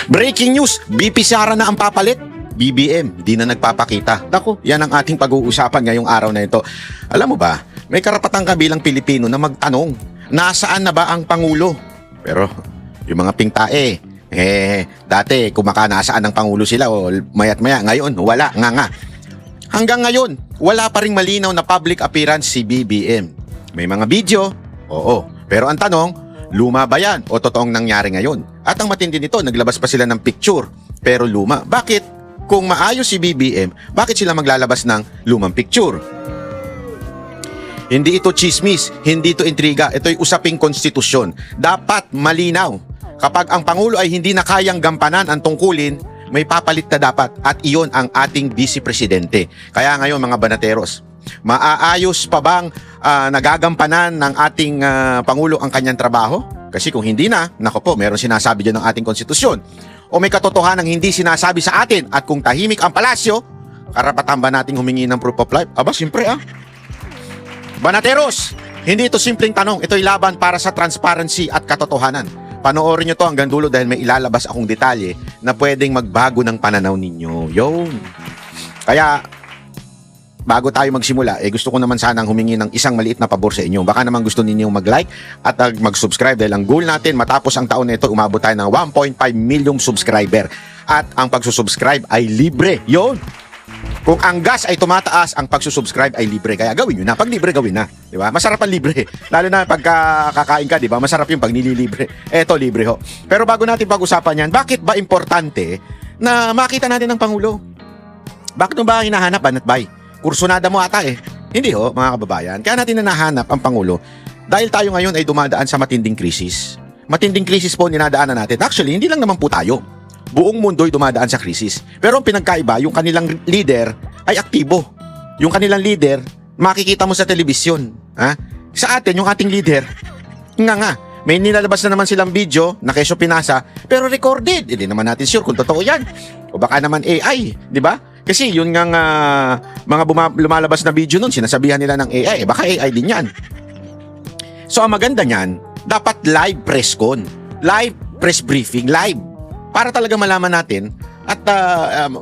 Breaking news, BP Sara na ang papalit. BBM, di na nagpapakita. Naku, yan ang ating pag-uusapan ngayong araw na ito. Alam mo ba, may karapatan ka bilang Pilipino na magtanong, nasaan na ba ang Pangulo? Pero, yung mga pingtae, dati kumakanasaan ng Pangulo sila o mayat maya, ngayon wala, nga. Hanggang ngayon, wala pa ring malinaw na public appearance si BBM. May mga video, oo. Pero ang tanong, luma ba yan o totoong nangyari ngayon? At ang matindi nito, naglabas pa sila ng picture, pero luma. Bakit? Kung maayos si BBM, bakit sila maglalabas ng lumang picture? Hindi ito chismis, hindi ito intriga, ito'y usaping konstitusyon. Dapat malinaw. Kapag ang Pangulo ay hindi na kayang gampanan ang tungkulin, may papalit na dapat at iyon ang ating Vice Presidente. Kaya ngayon mga banateros, maaayos pa bang nagagampanan ng ating Pangulo ang kanyang trabaho? Kasi kung hindi na, nako po, meron sinasabi dyan ng ating konstitusyon. O may katotohanan hindi sinasabi sa atin at kung tahimik ang palasyo, karapatan ba nating humingi ng proof of life? Aba, siyempre Banateros, hindi ito simpleng tanong. Ito'y laban para sa transparency at katotohanan. Panoorin nyo to hanggang dulo dahil may ilalabas akong detalye na pwedeng magbago ng pananaw ninyo. Yun. Kaya, bago tayo magsimula, gusto ko naman sanang humingi ng isang maliit na pabor sa inyo. Baka naman gusto ninyong mag-like at mag-subscribe dahil ang goal natin matapos ang taon na ito, umabot tayo ng 1.5 million subscriber. At ang pagsusubscribe ay libre. Yun! Kung ang gas ay tumataas, ang pagsusubscribe ay libre. Kaya gawin nyo na. Pag libre, gawin na. Di ba? Masarap ang libre. Lalo na pagka kakain ka, di ba? Masarap yung pag nililibre. Eto, libre ho. Pero bago natin pag-usapan yan, bakit ba importante na makita natin ang Pangulo? Bakit mo ba hinahanap, Banat Bay? Kursunada mo ata Hindi ho, mga kababayan. Kaya natin nahanap ang Pangulo dahil tayo ngayon ay dumadaan sa matinding krisis. Matinding krisis po ninadaanan natin. Actually, hindi lang naman po tayo. Buong mundo'y dumadaan sa krisis. Pero ang pinagkaiba, yung kanilang leader ay aktibo. Yung kanilang leader, makikita mo sa telebisyon. Ha? Sa atin, yung ating leader, nga, may nilalabas na naman silang video na keso pinasa, pero recorded. Hindi naman natin sure kung totoo yan. O baka naman AI, di ba? Kasi yun nga mga lumalabas na video nun, sinasabihan nila ng AI. Baka AI din yan. So ang maganda niyan, dapat live press con. Live press briefing, live. Para talaga malaman natin at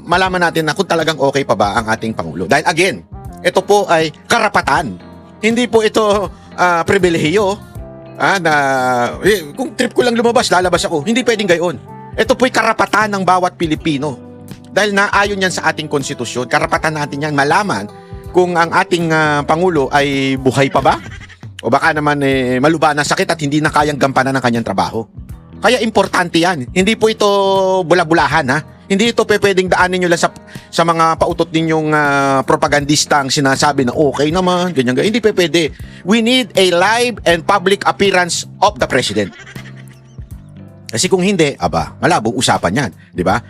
malaman natin na kung talagang okay pa ba ang ating Pangulo. Dahil again, ito po ay karapatan. Hindi po ito pribilehiyo na kung trip ko lang lumabas, lalabas ako. Hindi pwedeng gayon. Ito po'y karapatan ng bawat Pilipino. Dahil naayon yan sa ating konstitusyon, karapatan natin yan malaman kung ang ating Pangulo ay buhay pa ba? O baka naman maluba na sakit at hindi na kayang gampanan ng kanyang trabaho. Kaya importante yan. Hindi po ito bula-bulahan Hindi ito pwedeng daanin nyo lang sa mga pautot ninyong propagandista ang sinasabi na okay naman, ganyan. Hindi pwede. We need a live and public appearance of the President. Kasi kung hindi, malabong usapan yan. Di ba?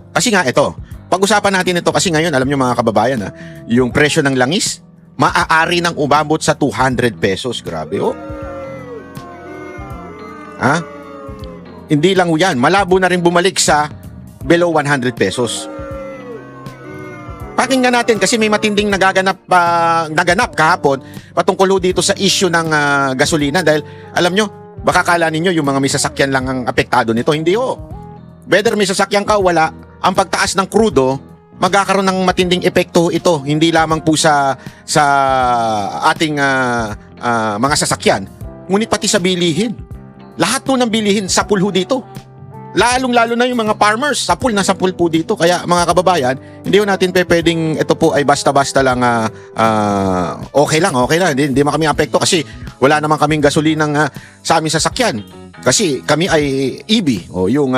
Kasi nga ito, pag-usapan natin ito kasi ngayon, alam nyo mga kababayan, yung presyo ng langis, maaari nang umabot sa 200 pesos. Grabe, Hindi lang yan, malabo na rin bumalik sa below 100 pesos. Pakinggan natin kasi may matinding naganap kahapon patungkol dito sa issue ng gasolina dahil alam nyo, baka kala ninyo yung mga may sasakyan lang ang apektado nito. Hindi Whether may sasakyan ka o wala, ang pagtaas ng krudo, magkakaroon ng matinding epekto ito. Hindi lamang po sa ating mga sasakyan, ngunit pati sa bilihin. Lahat po ng bilihin, sapul ho dito. Lalong-lalo na yung mga farmers, sapul na sapul po dito. Kaya mga kababayan, hindi ho natin pwedeng ito po ay basta-basta lang okay lang. Hindi man kami apekto kasi wala naman kaming gasolinang sa aming sasakyan. Kasi kami ay EV o yung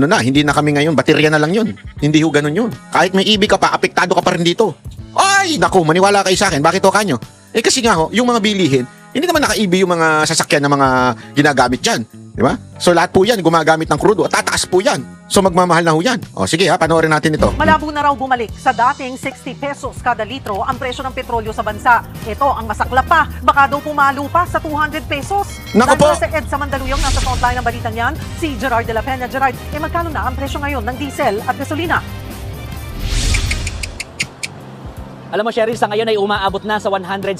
hindi na kami ngayon, baterya na lang yun. Hindi ho ganun yun. Kahit may EV ka pa, apektado ka pa rin dito. Ay, naku, maniwala kayo sa akin. Bakit ho kanyo? Kasi nga yung mga bilihin, hindi naman naka-EV yung mga sasakyan na mga ginagamit dyan. Di ba? So lahat po yan gumagamit ng krudo at tataas po yan. So magmamahal na ho yan. Sige panoorin natin ito. Malabo na raw bumalik sa dating 60 pesos kada litro ang presyo ng petrolyo sa bansa. Ito ang masaklap pa. Baka daw pumalo pa sa 200 pesos. Naku po! Sa EDSA Mandaluyong, nasa frontline ng balitang yan, si Gerard de la Peña. Gerard, magkano na ang presyo ngayon ng diesel at gasolina? Alam mo, Cheryl, sa ngayon ay umaabot na sa 170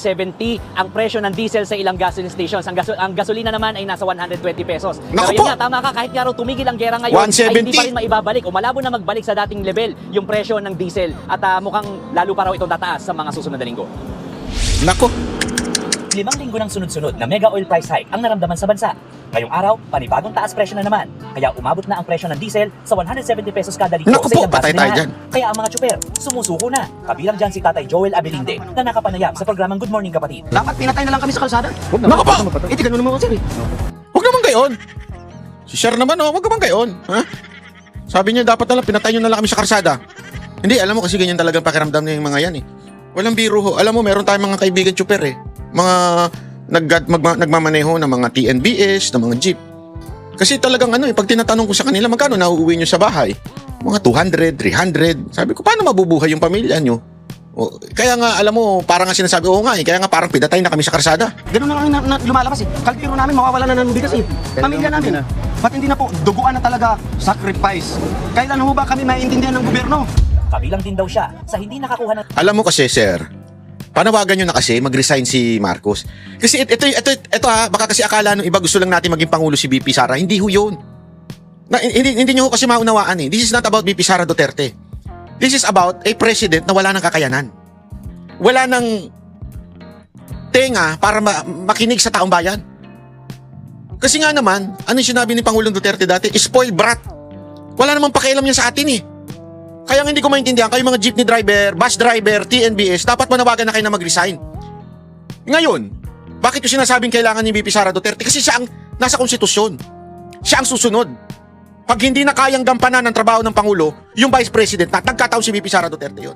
ang presyo ng diesel sa ilang gasoline stations. Ang gasolina naman ay nasa 120 pesos. Naku Pero yun po! nga, tama ka, kahit nga raw tumigil ang gera ngayon, ay 170? hindi pa rin maibabalik o malabo na magbalik sa dating level yung presyo ng diesel at mukhang lalo pa raw itong tataas sa mga susunod na linggo. Nako, 5 linggo ng sunod-sunod na mega oil price hike ang naramdaman sa bansa. Ngayong araw, panibagong taas presyo na naman. Kaya umabot na ang presyo ng diesel sa 170 pesos kada litro Naku sa po, ilang patay tayo gasolinahan. dyan. Kaya ang mga tsuper, sumusuko na. Kabilang dyan si Tatay Joel Abilinde na nakapanayam sa programang Good Morning Kapatid. Dapat pinatay na lang kami sa kalsada. nako po! Iti, ganun naman sir. Huwag naman gayon. Si Sher naman, huwag naman gayon. Ha? Sabi niya, dapat na lang, pinatay nyo na lang kami sa karsada. Hindi, alam mo kasi ganyan talagang pakiramdam na yung mga yan eh. Walang biro ho. Alam mo, meron tayong mga kaibigan tsuper eh. Mga nagmamaneho ng mga TNBS, ng mga jeep. Kasi talagang pag tinatanong ko sa kanila, magkano nauuwi nyo sa bahay? Mga 200, 300. Sabi ko, paano mabubuhay yung pamilya nyo? Kaya nga, alam mo, parang nga sinasabi, oo nga kaya nga parang pinatay na kami sa karsada. Ganun na kami na lumalabas eh. Kalbiro namin, mawawala na ng bigas eh. Pamilya namin. Ba't hindi na po, duguan na talaga, sacrifice. Kailan ho ba kami maiintindihan ng gobyerno? Kabilang din daw siya sa hindi nakakuha ng Alam mo kasi, sir, panawagan nyo na kasi mag-resign si Marcos. Kasi ito ha, baka kasi akala nung iba gusto lang natin maging Pangulo si BP Sara. Hindi ho yun. Hindi nyo ho kasi maunawaan eh. This is not about BP Sara Duterte. This is about a president na wala ng kakayanan. Wala ng tenga para makinig sa taong bayan. Kasi nga naman, ano yung sinabi ni Pangulong Duterte dati? Spoiled brat. Wala namang pakialam niya sa atin eh. Kaya nga hindi ko maintindihan, kayo mga jeepney driver, bus driver, TNBS, dapat manawagan na kayo na mag-resign. Ngayon, bakit ko sinasabing kailangan ni BP Sara Duterte? Kasi siya ang nasa konstitusyon. Siya ang susunod. Pag hindi na kayang gampanan ng trabaho ng Pangulo, yung Vice President na nagkataon si BP Sara Duterte yun.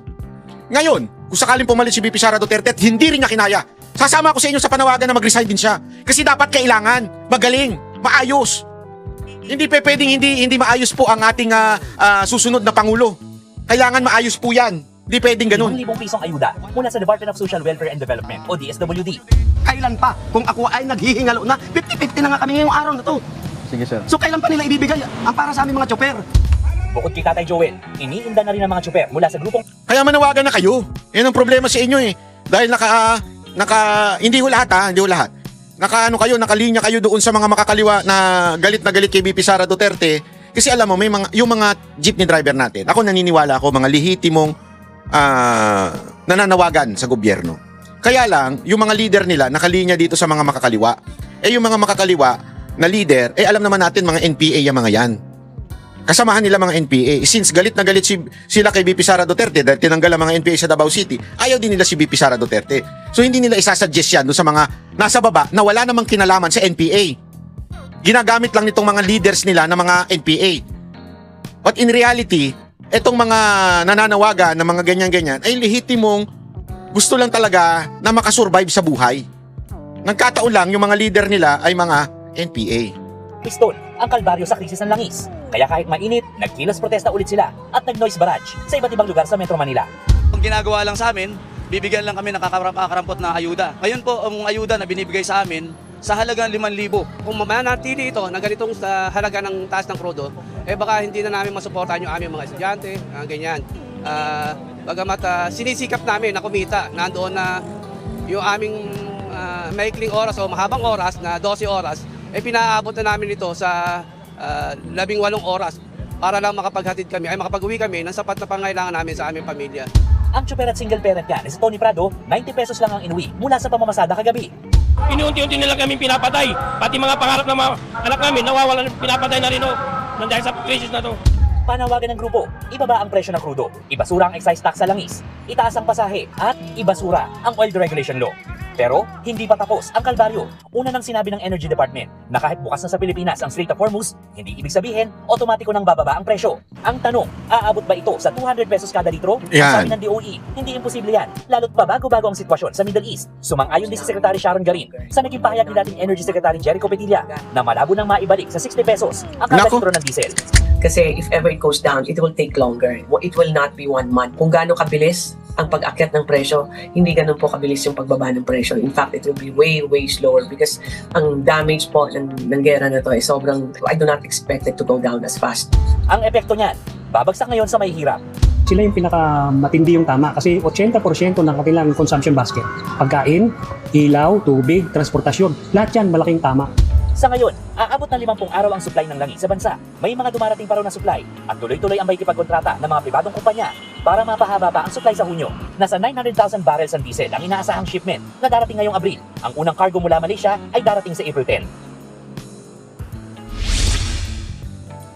Ngayon, kung sakaling pumalit si BP Sara Duterte at hindi rin niya kinaya, sasama ko sa inyo sa panawagan na mag-resign din siya. Kasi dapat kailangan, magaling, maayos. Hindi pwedeng hindi maayos po ang ating susunod na Pangulo. Kailangan maayos po yan. Hindi pwedeng ganun. 5,000 pisong ayuda mula sa Department of Social Welfare and Development o DSWD. Kailan pa? Kung ako ay naghihingalo na, 50-50 na nga kami ngayong araw na to. Sige, sir. So kailan pa nila ibibigay ang para sa aming mga tsoper? Bukod kay Tatay Joel, iniinda na rin ang mga tsuper mula sa grupong Kaya manawagan na kayo. Yan ang problema sa inyo eh. Dahil hindi ho lahat. Nakalinya kayo doon sa mga makakaliwa na galit kay BP Sara Duterte. Kasi alam mo, yung mga jeepney driver natin, ako naniniwala ako, mga lehitimong nananawagan sa gobyerno. Kaya lang, yung mga leader nila nakalinya dito sa mga makakaliwa. Yung mga makakaliwa na leader, alam naman natin mga NPA yung mga yan. Kasamahan nila mga NPA. Since galit na galit sila kay BP Sara Duterte dahil tinanggal ang mga NPA sa Davao City, ayaw din nila si BP Sara Duterte. So hindi nila isasuggest yan doon sa mga nasa baba na wala namang kinalaman sa NPA. Ginagamit lang nitong mga leaders nila na mga NPA. But in reality, etong mga nananawagan na mga ganyan-ganyan ay lehitimong gusto lang talaga na makasurvive sa buhay. Nagkataon lang yung mga leader nila ay mga NPA. pistol ang kalbaryo sa krisis ng langis. Kaya kahit mainit, nagkilos protesta ulit sila at nag-noise barrage sa iba't ibang lugar sa Metro Manila. Ang ginagawa lang sa amin, bibigyan lang kami ng kakarampot na ayuda. Ngayon po, ang ayuda na binibigay sa amin, sa halagang 5,000. Kung manatili ito na ganitong sa halaga ng taas ng krudo, baka hindi na namin masuportahan yung aming mga estudyante, ganyan. Bagamat sinisikap namin na kumita, nandoon na yung aming maikling oras o mahabang oras na 12 oras, pinaabot na namin ito sa 18 oras para lang makapaghatid kami, makapag-uwi kami ng sapat na pangailangan namin sa aming pamilya. Ang tsuper at single parent niya si Tony Prado, 90 pesos lang ang inuwi mula sa pamamasada kagabi. Inuunti-unti nila kami pinapatay. Pati mga pangarap ng mga anak namin, nawawalan, pinapatay na rin dahil sa krisis na to. Panawagan ng grupo, ibaba ang presyo ng krudo, ibasura ang excise tax sa langis, itaas ang pasahe, at ibasura ang oil deregulation law. Pero hindi pa tapos ang kalbaryo. Una nang sinabi ng Energy Department na kahit bukas na sa Pilipinas ang Strait of Hormuz, hindi ibig sabihin otomatiko nang bababa ang presyo. Ang tanong, aabot ba ito sa 200 pesos kada litro? Ang Yan. sabi ng DOE, hindi imposible yan, lalo't pabago-bago ang sitwasyon sa Middle East. Sumang-ayon din si Secretary Sharon Garin sa naging pahayag ni dating Energy Secretary Jericho Petilla na malabo nang maibalik sa 60 pesos ang kada Nako. litro ng diesel. Kasi if ever it goes down, it will take longer. It will not be 1 month. Kung gaano kabilis ang pag-akyat ng presyo, hindi ganun po kabilis yung pagbaba ng presyo. In fact, it will be way, way slower because ang damage po ng gera na to ay sobrang, I do not expect it to go down as fast. Ang epekto niyan, babagsak ngayon sa mahihirap. sila yung pinakamatindi yung tama kasi 80% ng kanilang consumption basket. Pagkain, ilaw, tubig, transportasyon, lahat yan malaking tama. Sa ngayon, aabot ng 50 araw ang supply ng langis sa bansa. May mga dumarating pa raw na supply at tuloy-tuloy ang makikipagkontrata ng mga pribadong kumpanya para mapahaba pa ang supply sa Hunyo. Nasa 900,000 barrels ang diesel ang inaasahang shipment na darating ngayong Abril. Ang unang cargo mula Malaysia ay darating sa April 10.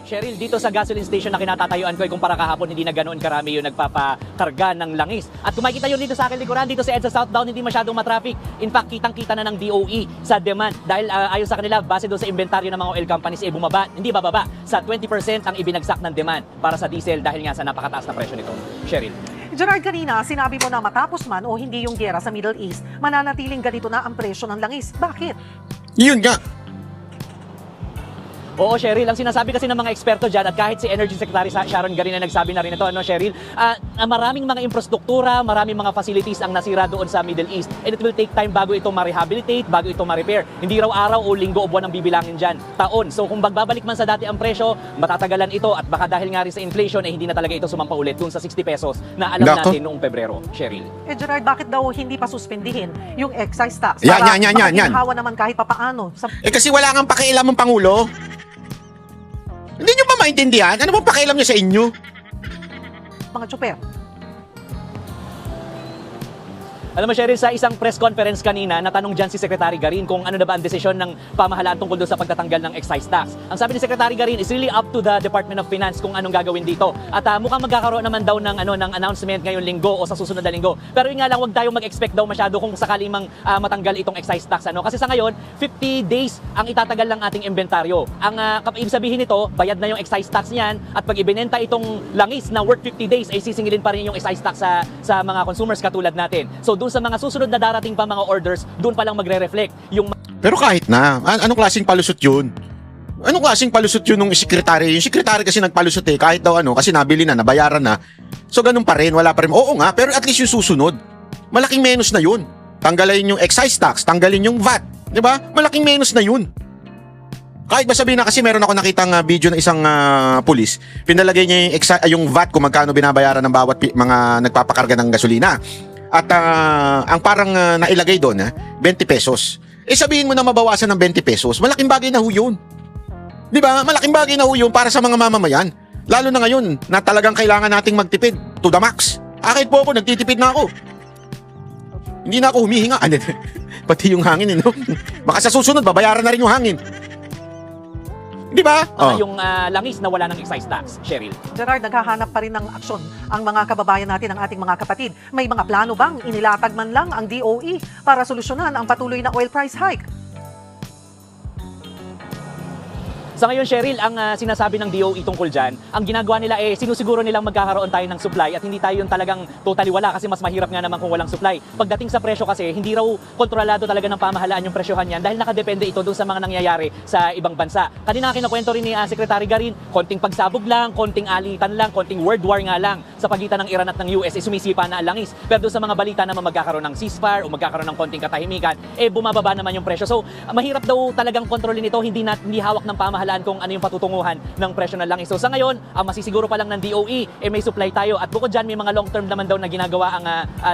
Cheryl, dito sa gasoline station na kinatatayuan ko ay kumpara kahapon hindi na ganoon karami yung nagpapakarga ng langis. At kung makikita yun dito sa akin likuran, dito sa EDSA Southbound hindi masyadong matraffic. In fact, kitang-kita na ng DOE sa demand dahil ayon sa kanila, base doon sa inventaryo ng mga oil companies, bumaba, hindi bababa, sa 20% ang ibinagsak ng demand para sa diesel dahil nga sa napakataas na presyo nito. Cheryl. Gerard, kanina sinabi mo na matapos man o hindi yung giyera sa Middle East, mananatiling ganito na ang presyo ng langis. Bakit? Yun nga. Oo, Cheryl, ang sinasabi kasi ng mga eksperto dyan at kahit si Energy Secretary Sharon Garin na nagsabi na rin ito, Cheryl, maraming mga infrastruktura, maraming mga facilities ang nasira doon sa Middle East and it will take time bago ito ma-rehabilitate, bago ito ma-repair. Hindi raw araw o linggo o buwan ang bibilangin dyan, taon. So kung magbabalik man sa dati ang presyo, matatagalan ito at baka dahil nga rin sa inflation, hindi na talaga ito sumampa ulit doon sa 60 pesos na alam natin noong Pebrero, Cheryl. Gerard, bakit daw hindi pa suspendihin yung excise tax? Yan. Para naman kahit papaano. Kasi wala kang pakialam ng Pangulo. Hindi nyo ba maintindihan? Ano bang pakialam niya sa inyo? Mga tsuper. Alam mo, Cheryl, sa isang press conference kanina, natanong dyan si Secretary Garin kung ano na ba ang desisyon ng pamahalaan tungkol doon sa pagtatanggal ng excise tax. Ang sabi ni Secretary Garin, is really up to the Department of Finance kung anong gagawin dito. At mukhang magkakaroon naman daw ng announcement ngayong linggo o sa susunod na linggo. Pero yun nga lang, huwag tayong mag-expect daw masyado kung sakaling matanggal itong excise tax. Kasi sa ngayon, 50 days ang itatagal ng ating inventaryo. Ang ibig sabihin nito, bayad na yung excise tax niyan at pag ibinenta itong langis na worth 50 days, ay sisingilin pa rin yung excise tax sa mga consumers katulad natin. So doon sa mga susunod na darating pa mga orders, doon pa lang magre-reflect yung... Pero kahit na, anong klaseng palusot yun? Anong klaseng palusot yun ng sekretary? Yung sekretary kasi nagpalusot kahit daw kasi nabili na, nabayaran na. So ganun pa rin, wala pa rin. Oo nga, pero at least yung susunod, malaking menos na yun. Tanggalin yung excise tax, tanggalin yung VAT. Di ba? Malaking menos na yun. Kahit ba sabihin na kasi meron ako nakitang video ng isang pulis, pinalagay niya yung VAT kung magkano binabayaran ng bawat mga nagpapakarga ng gasolina. At ang parang nailagay doon, 20 pesos. Sabihin mo na mabawasan ng 20 pesos, malaking bagay na ho yun. Di ba? Malaking bagay na ho yun para sa mga mamamayan. Lalo na ngayon na talagang kailangan nating magtipid to the max. Kahit po ako, nagtitipid na ako. Hindi na ako humihinga. Pati yung hangin, no? Baka sa susunod, babayaran na rin yung hangin. Di ba? Yung langis na wala ng excise tax, Cheryl. Gerard, naghahanap pa rin ng aksyon ang mga kababayan natin, ang ating mga kapatid. May mga plano bang inilatag man lang ang DOE para solusyonan ang patuloy na oil price hike? Sa ngayon, Cheryl, ang sinasabi ng DOE tungkol dyan, ang ginagawa nila sinusiguro nilang magkakaroon tayo ng supply at hindi tayo yung talagang totally wala kasi mas mahirap nga naman kung walang supply. Pagdating sa presyo kasi, hindi raw kontrolado talaga ng pamahalaan yung presyohan yan dahil nakadepende ito doon sa mga nangyayari sa ibang bansa. Kanina kinukwento rin ni Secretary Garin, konting pagsabog lang, konting alitan lang, konting world war nga lang sa pagitan ng Iran at ng US, sumisipa na ang langis. Pero doon sa mga balita na magkakaroon ng ceasefire o magkakaroon ng konting katahimikan, bumababa naman yung presyo. So, mahirap daw talagang kontrolin ito, hindi hawak ng pamahalaan kung ano yung patutunguhan ng presyo ng langis. So sa ngayon, masisiguro pa lang ng DOE, may supply tayo at bukod dyan may mga long term naman daw na ginagawa ang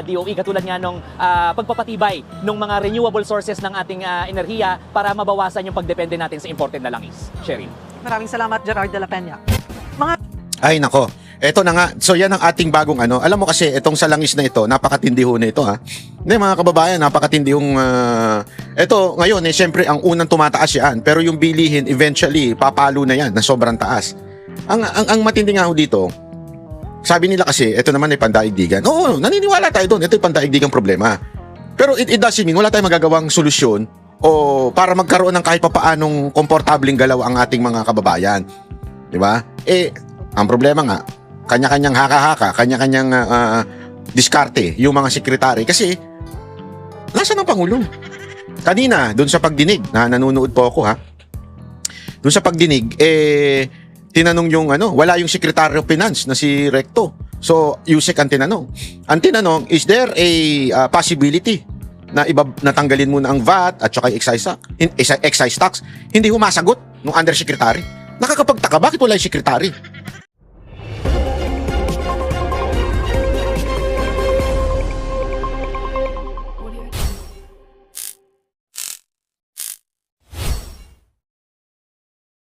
DOE katulad nga nung pagpapatibay ng mga renewable sources ng ating enerhiya para mabawasan yung pagdepende natin sa imported na langis. Cheryl. Maraming salamat, Gerard de la Peña. Ay nako, eto na nga. So yan ang ating bagong Alam mo kasi, itong sa langis na ito, napakatindi ho na ito Hindi mga kababayan, napakatindi yung... Ito ngayon, syempre ang unang tumataas yan. Pero yung bilihin, eventually, papalo na yan na sobrang taas. Ang matindi nga ho dito, sabi nila kasi, ito naman ay pandaigdigan. Oo, naniniwala tayo doon. Ito ay pandaigdigang problema. Pero it doesn't mean, wala tayong magagawang solusyon o para magkaroon ng kahit papaanong komportabling galaw ang ating mga kababayan. Di ba? Ang problema nga, kanya-kanyang haka-haka, kanya-kanyang diskarte yung mga sekretary kasi nasa ng Pangulo. Kanina, doon sa pagdinig, nanonood po ako doon sa pagdinig, tinanong yung wala yung Secretary of Finance na si Recto. So, Yusek ang tinanong. Ang tinanong, is there a possibility na natanggalin muna ang VAT at saka excise tax? Hindi humasagot ng undersecretary. Nakakapagtaka, bakit wala yung secretary?